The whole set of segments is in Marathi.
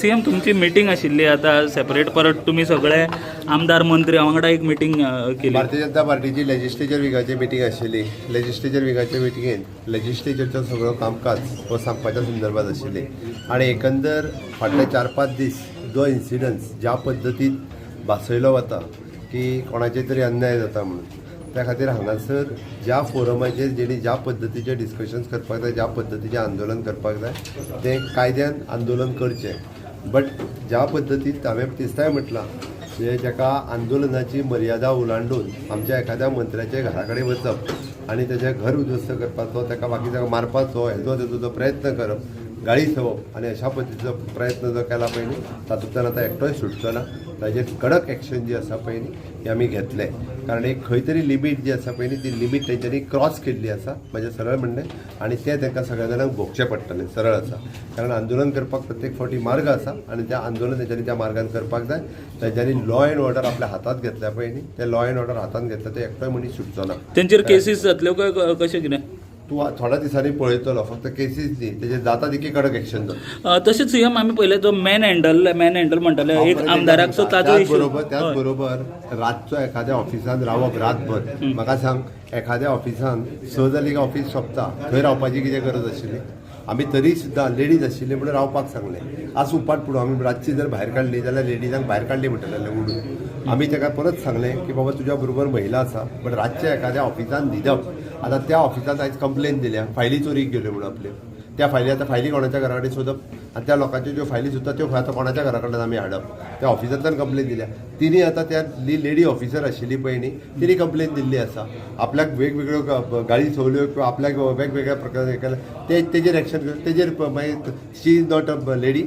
सीएम तुमची मिटींग आशिल्ली आता सेपरेट परत तुम्ही सगळे आमदार मंत्री वांगडा एक मिटींग केली. भारतीय जनता पार्टीची लेजिस्लेचर विंगाची मिटींग आशिल्ली. लेजिस्लेचर विंगाच्या मिटींगेंत लेजिस्लेचरचो सगळो कामकाज हो सांगपाच्या संदर्भात आशिल्ली आनी एकंदर फाटले 4-5 दीस जो इन्सिडन्स ज्या पद्दतीन भासयलो वता की कोणाचे तरी अन्याय जाता म्हणून त्या खातीर हांगासर ज्या फोरमाचेर जेणी ज्या पद्दतीचे डिस्कशन्स करपाक जाय ज्या पद्दतीचें आंदोलन करपाक जाय तें कायद्यान आंदोलन करचें. बट ज्या पद्दतीन हांवें दिसताय म्हटलां की जेका आंदोलनाची मर्यादा ओलांडून आमच्या एखाद्या मंत्र्याच्या घरा कडेन वचप आनी तेजें घर उद्ध्वस्त करपाचो ताका बाकी जाका मारपाचो हेजो तेजो प्रयत्न करप गाळी थवप आनी अशा पद्दतीचो प्रयत्न जो केला पळय न्ही तातूंतल्यान आतां एकटोय सुटचो ना. ताजेर कडक एक्शन जी आसा पळय न्ही ती आमी घेतले कारण एक खंय तरी लिमीट जी आसा पळय न्ही ती लिमीट तेंच्यांनी क्रॉस केल्ली आसा म्हजें सरळ म्हणणें आनी तें तांकां सगळ्या जाणांक भोगचें पडटलें सरळ आसा. कारण आंदोलन करपाक प्रत्येक फावटी मार्ग आसा आनी तें आंदोलन तेंच्यांनी त्या मार्गान करपाक जाय. तेंच्यांनी लॉ एंड ऑर्डर आपल्या हातांत घेतल्या पळय न्ही तें लॉ एंड ऑर्डर हातांत घेतल्या ते एकटोय मनीस सुटचो ना. तेंचेर केसीस जातल्यो काय कशें कितें तूं थोड्या दिसांनी पळयतलो फक्त केसीस न्ही तेजेर जाता तितकी कडक एक्शन जाता. तशेंच सीएम आमी पयले जो मॅन हँडल म्हणटाले एक आमदाराक सो ताजो त्याच बरोबर रातचो एखाद्या ऑफिसान रावप रातभर म्हाका सांग एखाद्या ऑफिसान 6 जाली काय ऑफिस सोंपता थंय रावपाची कितें गरज आशिल्ली. आमी तरी सुद्दां लेडीज आशिल्ले म्हणून रावपाक सांगलें. आज उपाट पुडो आमी रातची जर भायर काडली जाल्यार लेडीजांक भायर काडली म्हणटलें उडून. आमी ताका परत सांगलें की बाबा तुज्या बरोबर महिला आसा पण रातच्या एखाद्या ऑफिसान न्हिदप. आतां त्या ऑफिसांत आयज कंप्लेन दिल्या फायली चोरीक गेल्यो म्हणून आपल्यो. त्या फायली आतां फायली कोणाच्या घरा कडेन सोदप आनी त्या लोकांच्यो ज्यो फायली सुद्दां त्यो आतां कोणाच्या घरा कडल्यान आमी हाडप. त्या ऑफिसांतल्यान कंप्लेन दिल्या. तिणी आतां त्या लेडी ऑफिसर आशिल्ली पळय न्ही तिणी कंप्लेन दिल्ली आसा. आपल्याक वेगवेगळ्यो गाडी चोवल्यो किंवा आपल्याक वेगवेगळ्या प्रकारे केल्या तेजेर एक्शन तेजेर मागीर शी इज नॉट अ लेडी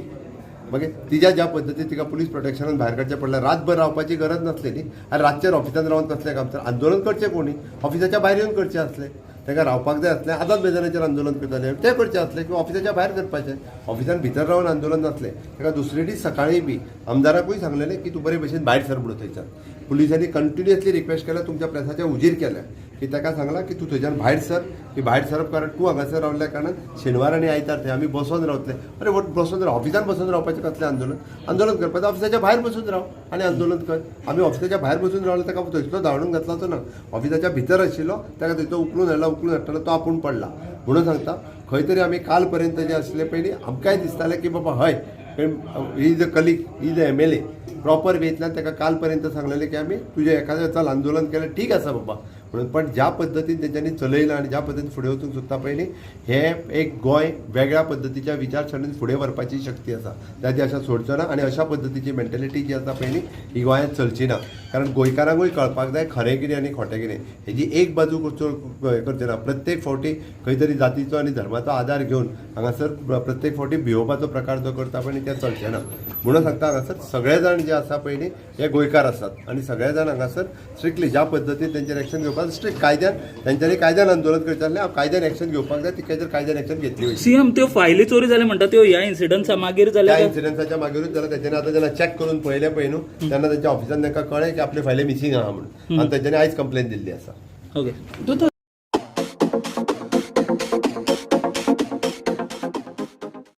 मागीर तिच्या ज्या पद्दतीन तिका पुलीस प्रोटेक्शनान भायर काडचें पडलें. रातभर रावपाची गरज नासली न्ही आनी रातचेर ऑफिसान रावन कसलें काम तर आंदोलन करचें कोणी ऑफिसाच्या भायर येवन करचें आसलें. ताका रावपाक जाय आसलें आझाद मैदानाचेर आंदोलन करताले तें करचें आसलें किंवा ऑफिसाच्या भायर करपाचें. ऑफिसान भितर रावन आंदोलन नासलें. ताका दुसरे दीस सकाळीं बी आमदाराकूय सांगलेलें की तूं बरे भशेन भायर सर म्हणून थंयच्यान. पुलिसांनी कंटिन्युअसली रिक्वेस्ट केल्या तुमच्या प्रेसाच्या उजीर केल्या की ताका सांगलां की तूं थंयच्यान भायर सर की भायर सरप कारण तूं हांगासर रावल्या कारणान शेनवार आनी आयतार थंय आमी बसोन रावतले. अरे बसोन राव ऑफिसान बसून रावपाचें कसलें आंदोलन करपाचें ऑफिसाच्या भायर बसून राव आनी आंदोलन कर. आमी ऑफिसाच्या भायर बसून रावले ताका थंयसलो धांवडून घातला तो ना. ऑफिसाच्या भितर आशिल्लो ताका थंयचो उखलून हाडटालो तो आपूण पडला म्हणून सांगता. खंय तरी आमी काल पर्यंत जे आसले पयलीं आमकांय दिसतालें की बाबा हय ही is a colleague is a MLA proper वेतल्यान ताका काल पर्यंत सांगलेलें की आमी तुजें एखादें चल आंदोलन केलें ठीक आसा बाबा म्हणून. पण ज्या पद्दतीन तेंच्यांनी चलयलां आनी ज्या पद्दतीन फुडें वचूंक सोदता पळय न्ही हें एक गोंय वेगळ्या पद्दतीच्या विचारसरणीन फुडें व्हरपाची शक्ती आसा. ताची अशें सोडचो ना आनी अशा पद्दतीची मेंटेलिटी जी आसा पळय न्ही ही गोंयांत चलची ना. कारण गोंयकारांकूय कळपाक जाय खरें कितें आनी खोटें कितें. हेजी एक बाजू करचें ना. प्रत्येक फावटी खंय तरी जातीचो आनी धर्माचो आदार घेवन हांगासर प्रत्येक फावटी भिवपाचो प्रकार जो करता पळय न्ही तें चलचें ना. म्हणून सांगता हांगासर सगळे जाण जे आसा पळय न्ही हे गोंयकार आसात आनी सगळे जाण हांगासर स्ट्रिक्टली ज्या पद्दतीन तेंचेर एक्शन घेवपाक स्ट्रिक्ट कायद्यान तेंच्यांनी कायद्यान आंदोलन करचें आसलें कायद्यान एक्शन घेवपाक जाय तिकेचेर कायद्यान एक्शन घेतली वयता. सीएम त्यो फायली चोरी जाले म्हणटा त्यो ह्या इन्सिडन्सा मागीर जाल्या त्या इन्सिडन्साच्या मागीरूच जाल्यार तेच्यांनी आतां जेन्ना चॅक करून पळयलें पळय न्हू तेन्ना तेंच्या ऑफिसान तांकां कळ्ळें की आपले फायली मिसींग आहा म्हणून आनी तेच्यांनी आयज कंप्लेन दिल्ली आसा. ओके.